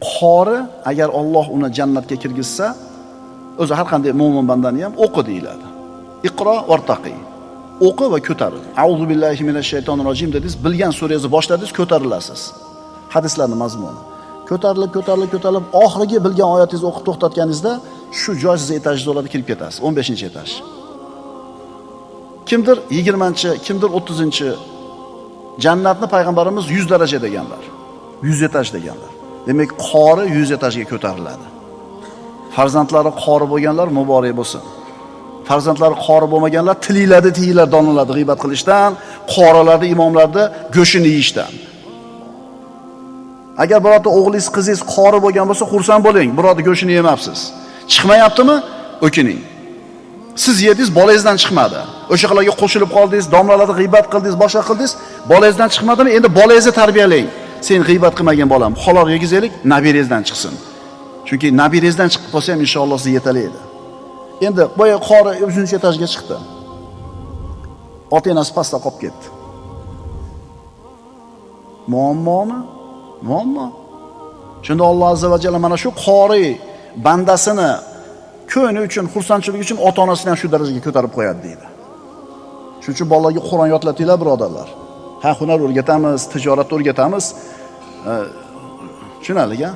Qori agar Alloh uni jannatga kirgizsa, o'zi har qanday mo'min bandani ham o'qi deyiladi. Iqro vartaqi. O'qi va ko'taril. A'udhu billahi minash shaytonir rojim dedingiz, bilgan surangizni boshladingiz, ko'tarilasiz. Hadislarning mazmuni. Ko'tarilib, oxirgi bilgan oyatingizni o'qib to'xtatganingizda shu joy siz etajda bo'ladi, kirib ketasiz. 15-etaj. Kimdir 20-chi, kimdir 30-chi. Jannatni payg'ambarimiz 100 daraja deganlar. 100 etaj deganlar. Demak, qori 100 etajga ko'tariladi. Farzandlari qori bo'lganlar muborak bo'lsin. Farzandlari qori bo'lmaganlar tiyillar doniladi g'iybat qilishdan, qorilarni, imomlarni go'shini yeyishdan. Agar birorta o'g'lingiz, qizingiz qori bo'lgan bo'lsa, xursand bo'ling. Birorta go'shini yemabsiz. Chiqmayaptimi? O'kining. Siz yedingiz, bolangizdan chiqmadi. O'shalarga qo'shilib qoldingiz, domlalarni g'iybat qildingiz, boshqa qildingiz, bolangizdan chiqmadimi? Endi bolangizni tarbiyalang. Sen g'iybat qilmagan bolam, halol yegizaylik, nabirangizdan chiqsin. Chunki nabirangizdan chiqib qolsa ham inshaalloh siz yetalaydi. Endi boya qori 3-etajga chiqdi. Ota-onasi pastda qolib ketdi. Muammomi? Muammo. Shunda Alloh azza va jalla mana shu qori bandasini ko'ngli uchun, xursandchilik uchun ota-onasini ham shu darajaga ko'tarib qo'yadi deydi. Shuning uchun bolalarga Qur'on yodlatinglar, birodarlar. Ha, hunar o'rgatamiz, tijorat o'rgatamiz. Tushunarli-ku?